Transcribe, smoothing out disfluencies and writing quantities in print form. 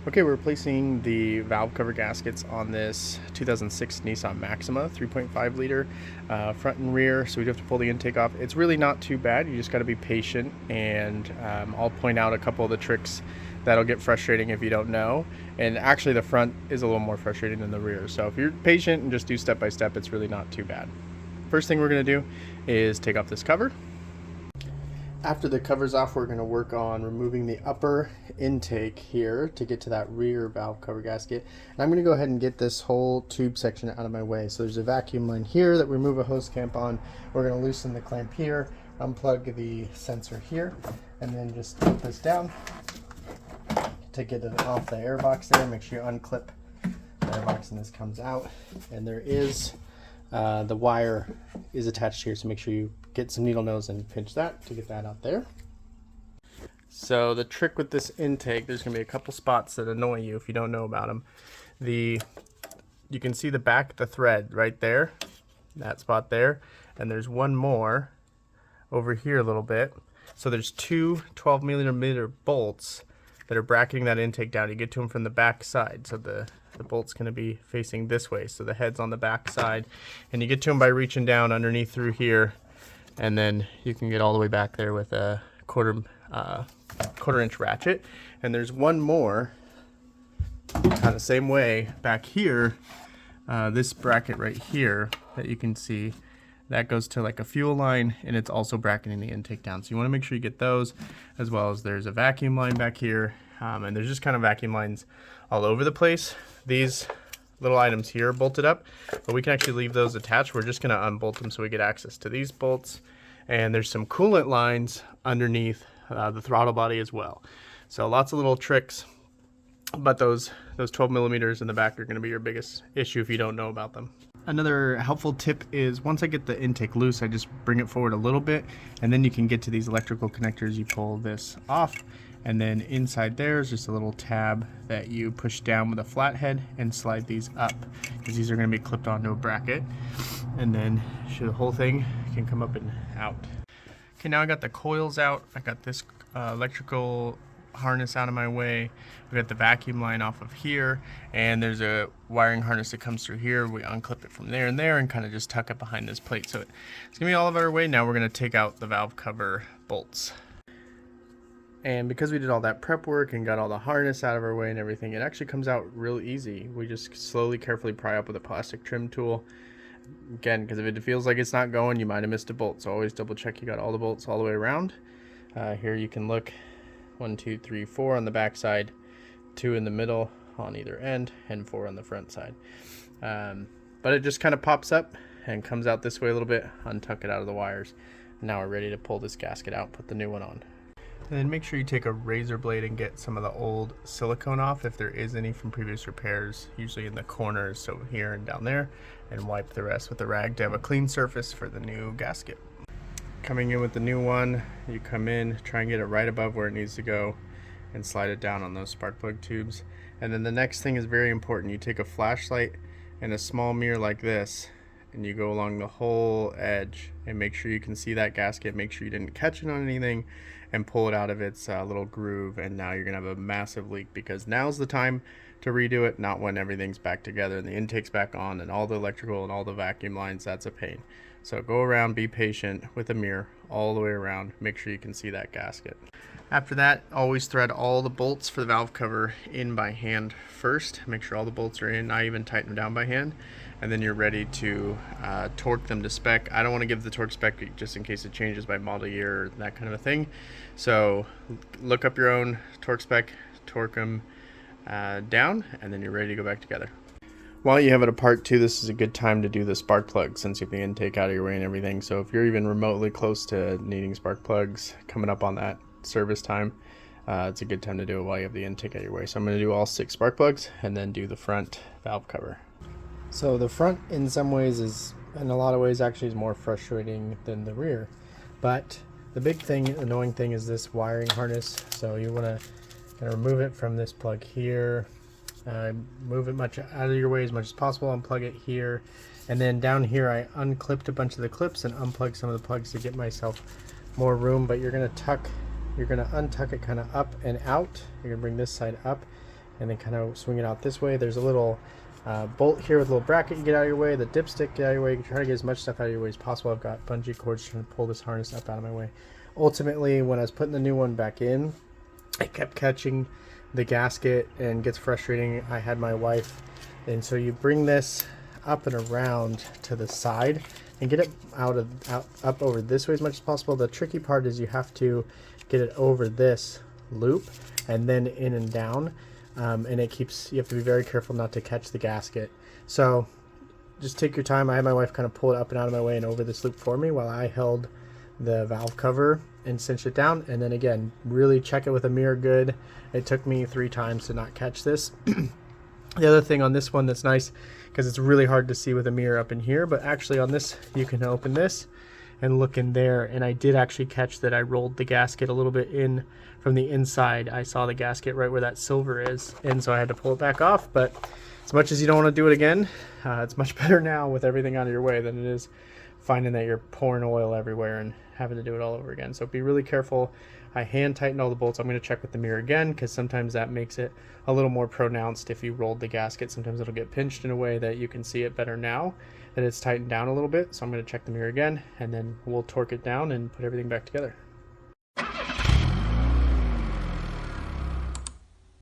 Okay, we're replacing the valve cover gaskets on this 2006 Nissan Maxima 3.5 liter front and rear, so we do have to pull the intake off. It's really not too bad, you just got to be patient, and I'll point out a couple of the tricks that'll get frustrating if you don't know. And actually the front is a little more frustrating than the rear, so if you're patient and just do step by step, it's really not too bad. First thing we're going to do is take off this cover. After the cover's off, we're going to work on removing the upper intake here to get to that rear valve cover gasket. And I'm going to go ahead and get this whole tube section out of my way. So there's a vacuum line here that we remove a hose clamp on. We're going to loosen the clamp here, unplug the sensor here, and then just put this down to get it off the air box there. Make sure you unclip the air box and this comes out. And there is the wire is attached here, so make sure you get some needle nose and pinch that to get that out there. So the trick with this intake, there's going to be a couple spots that annoy you if you don't know about them. You can see the back, the thread right there, that spot there, and there's one more over here a little bit. So there's two 12mm bolts that are bracketing that intake down. You get to them from the back side, so the bolt's going to be facing this way, so the head's on the back side, and you get to them by reaching down underneath through here, and then you can get all the way back there with a quarter inch ratchet. And there's one more kind of same way back here, this bracket right here that you can see that goes to like a fuel line, and it's also bracketing the intake down, so you want to make sure you get those, as well as there's a vacuum line back here, and there's just kind of vacuum lines all over the place. These little items here are bolted up, but we can actually leave those attached. We're just going to unbolt them so we get access to these bolts. And there's some coolant lines underneath the throttle body as well. So lots of little tricks, but those 12mm in the back are going to be your biggest issue if you don't know about them. Another helpful tip is once I get the intake loose, I just bring it forward a little bit, and then you can get to these electrical connectors. You pull this off, and then inside there is just a little tab that you push down with a flathead and slide these up, because these are going to be clipped onto a bracket, and then the whole thing can come up and out. Okay, now I got the coils out. I got this electrical harness out of my way. We got the vacuum line off of here, and there's a wiring harness that comes through here. We unclip it from there and kind of just tuck it behind this plate. So it's gonna be all of our way. Now we're gonna take out the valve cover bolts. And because we did all that prep work and got all the harness out of our way and everything, it actually comes out real easy. We just slowly, carefully pry up with a plastic trim tool. Again, because if it feels like it's not going, you might have missed a bolt. So always double check you got all the bolts all the way around. Here you can look 1, 2, 3, 4 on the back side, 2 in the middle on either end, and 4 on the front side. But it just kind of pops up and comes out this way a little bit, untuck it out of the wires. And now we're ready to pull this gasket out, put the new one on. And then make sure you take a razor blade and get some of the old silicone off if there is any from previous repairs, usually in the corners, so here and down there, and wipe the rest with a rag to have a clean surface for the new gasket. Coming in with the new one, you come in, try and get it right above where it needs to go, and slide it down on those spark plug tubes. And then the next thing is very important. You take a flashlight and a small mirror like this, and you go along the whole edge and make sure you can see that gasket, make sure you didn't catch it on anything, and pull it out of its little groove. And now you're gonna have a massive leak, because now's the time to redo it, not when everything's back together and the intake's back on and all the electrical and all the vacuum lines. That's a pain. So go around, be patient with a mirror all the way around, make sure you can see that gasket. After that, always thread all the bolts for the valve cover in by hand first. Make sure all the bolts are in. I even tighten them down by hand, and then you're ready to torque them to spec. I don't want to give the torque spec just in case it changes by model year or that kind of a thing. So look up your own torque spec, torque them down, and then you're ready to go back together. While you have it apart too, this is a good time to do the spark plugs since you have the intake out of your way and everything. So if you're even remotely close to needing spark plugs coming up on that service time, it's a good time to do it while you have the intake out of your way. So I'm going to do all 6 spark plugs and then do the front valve cover. So the front in some ways is, in a lot of ways, actually is more frustrating than the rear. But the big thing, annoying thing, is this wiring harness. So you want to kind of remove it from this plug here. Move it much out of your way as much as possible, unplug it here, and then down here I unclipped a bunch of the clips and unplugged some of the plugs to get myself more room. But you're going to untuck it kind of up and out. You're going to bring this side up and then kind of swing it out this way. There's a little bolt here with a little bracket you get out of your way, the dipstick get out of your way. You can try to get as much stuff out of your way as possible. I've got bungee cords trying to pull this harness up out of my way. Ultimately, when I was putting the new one back in, I kept catching the gasket and gets frustrating. I had my wife, and so you bring this up and around to the side and get it up over this way as much as possible. The tricky part is you have to get it over this loop and then in and down, and you have to be very careful not to catch the gasket. So just take your time. I had my wife kind of pull it up and out of my way and over this loop for me while I held the valve cover and cinch it down, and then again really check it with a mirror good. It took me 3 times to not catch this. The other thing on this one that's nice, because it's really hard to see with a mirror up in here, but actually on this you can open this and look in there, and I did actually catch that I rolled the gasket a little bit in from the inside. I saw the gasket right where that silver is, and so I had to pull it back off. But as much as you don't want to do it again, it's much better now with everything out of your way than it is finding that you're pouring oil everywhere and having to do it all over again. So be really careful. I hand tighten all the bolts. I'm going to check with the mirror again, because sometimes that makes it a little more pronounced. If you rolled the gasket, sometimes it'll get pinched in a way that you can see it better now that it's tightened down a little bit. So I'm going to check the mirror again, and then we'll torque it down and put everything back together.